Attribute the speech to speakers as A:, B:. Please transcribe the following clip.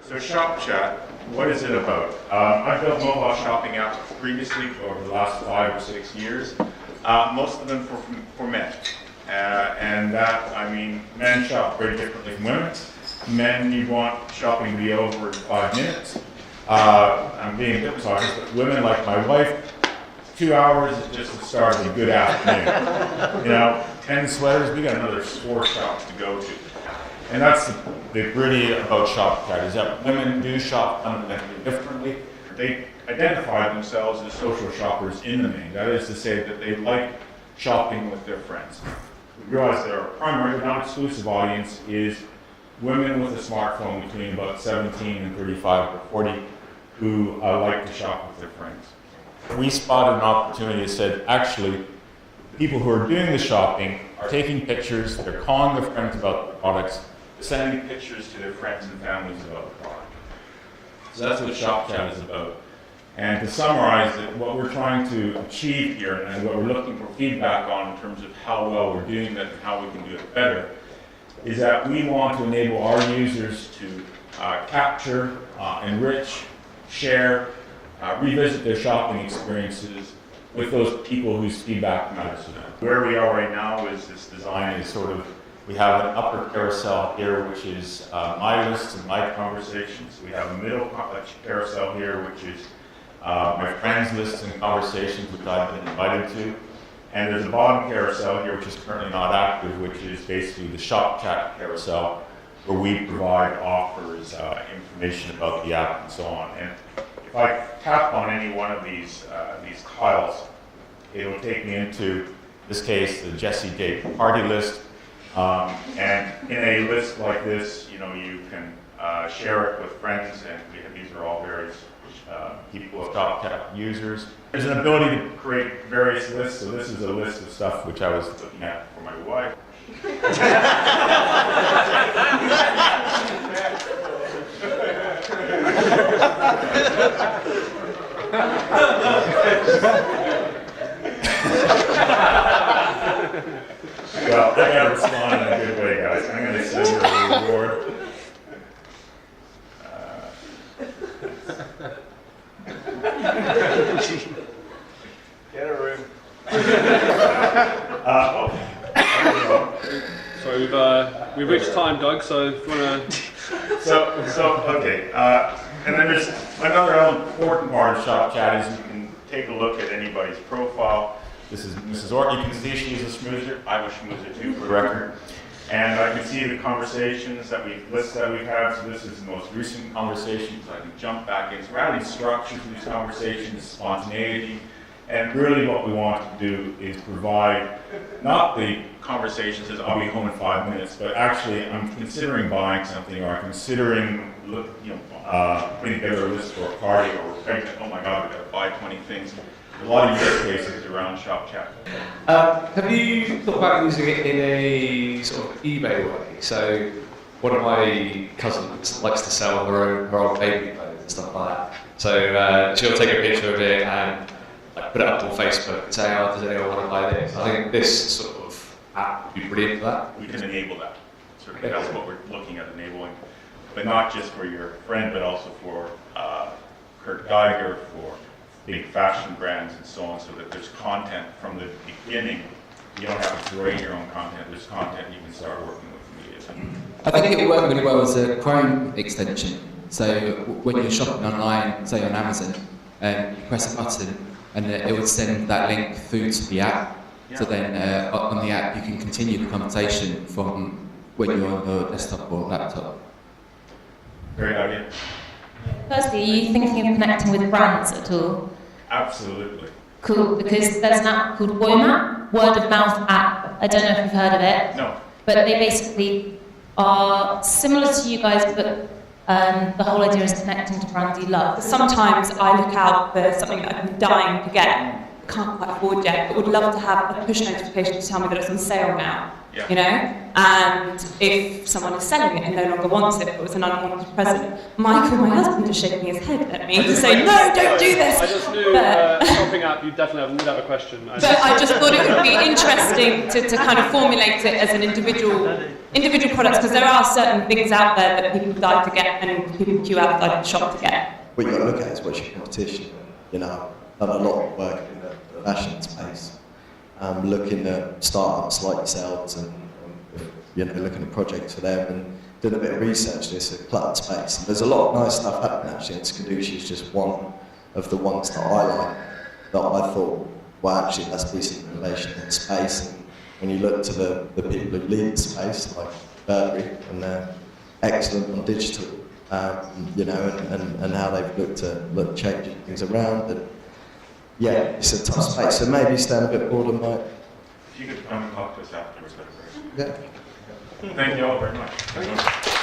A: So ShopChat, what is it about? I've built mobile shopping apps previously over the last 5 or 6 years, most of them for men. And that, I mean, men shop very differently from women. Men, you want shopping to be over in 5 minutes. I'm being a bit misogynist, but women like my wife, 2 hours is just the start of a good afternoon. 10 sweaters, we got another 4 shops to go to. And that's the beauty about ShopChat, is that women do shop fundamentally differently. They identify themselves as social shoppers in the main. That is to say that they like shopping with their friends. We realize that our primary, non-exclusive audience is women with a smartphone between about 17 and 35 or 40 who like to shop with their friends. We spotted an opportunity that said, actually, people who are doing the shopping are taking pictures, they're calling their friends about the products, sending pictures to their friends and families about the product. So that's what ShopChat is about. And to summarize it, what we're trying to achieve here and what we're looking for feedback on in terms of how well we're doing that and how we can do it better is that we want to enable our users to capture, enrich, share, revisit their shopping experiences with those people whose feedback matters to them. Where we are right now is this design is sort of, we have an upper carousel here, which is my lists and my conversations. We have a middle carousel here, which is my friends' lists and conversations, which I've been invited to. And there's a bottom carousel here, which is currently not active, which is basically the ShopChat carousel, where we provide offers, information about the app, and so on. And if I tap on any one of these tiles, it'll take me into, in this case, the Jesse Date party list. And in a list like this, you can share it with friends, and these are all various people of ShopChat users. There's an ability to create various lists, so this is a list of stuff which I was looking at for my wife. Well, I gotta respond in a good way, guys. I'm gonna send her a reward.
B: Get a room. So we've reached time, Doug. So if you wanna.
A: Okay. And then there's another important part of ShopChat is you can take a look at anybody's profile. This is Mrs. Orr. You can see she's a schmoozer. I'm a schmoozer too, for the record. And I can see the conversations lists that we've had. So this is the most recent conversations. I can jump back in. So we're adding structure to these conversations, spontaneity. And really what we want to do is provide not the conversations as I'll be home in 5 minutes, but actually I'm considering buying something, or I'm considering putting together a list for a party, or we're pregnant, oh my God, we've got to buy 20 things. A lot of use cases around ShopChat.
C: Have you thought about using it in a sort of eBay way? So one of my cousins likes to sell her old baby clothes and stuff like that. So she'll take a picture of it and put it up on Facebook and say, oh, does anyone want to buy this? I think this sort of app would be brilliant for that.
A: We can enable that. Certainly that's what we're looking at enabling. But not just for your friend, but also for Kurt Geiger, for big fashion brands and so on, so that there's content from the beginning. You don't have to create your own content. There's content you can start working with immediately.
D: I think it would work really well as a Chrome extension. So when you're shopping online, say on Amazon, you press a button and it would send that link through to the app. Yeah. So then on the app you can continue the conversation from when you're on your desktop or laptop.
A: Great idea.
E: Firstly, are you thinking of connecting with brands at all?
A: Absolutely.
E: Cool, because there's an app called WOMAP, Word of Mouth app. I don't know if you've heard of it.
A: No.
E: But they basically are similar to you guys, but the whole idea is connecting to brands you love.
F: Sometimes I look out for something that I've been dying to get, can't quite afford yet, but would love to have a push notification to tell me that it's on sale now.
A: Yeah.
F: And if someone is selling it and no longer wants it, but it was an unwanted present, Michael, my husband, is shaking his head at me to say, no, don't do this.
B: I just knew shopping app, you definitely would have a question.
F: But I just thought it would be interesting to kind of formulate it as an individual individual products, because there are certain things out there that people die to get and people queue outside the shop to get.
G: What you've got to look at is what's your competition. You know, I've done a lot of work in the fashion space, looking at startups like yourselves and you know, looking at projects for them and doing a bit of research. This a cluttered space. And there's a lot of nice stuff happening actually, and Skadushi is just one of the ones that I like, that I thought, well, actually that's decent innovation in space. And when you look to the people who lead the space, like Burberry, and they're excellent on digital, you know, and how they've looked at changing things around. And yeah, it's a tough space. So maybe stand a bit bored and might.
A: If you could come and talk to us afterwards, that'd be great.
G: Yeah.
A: Thank you all very much.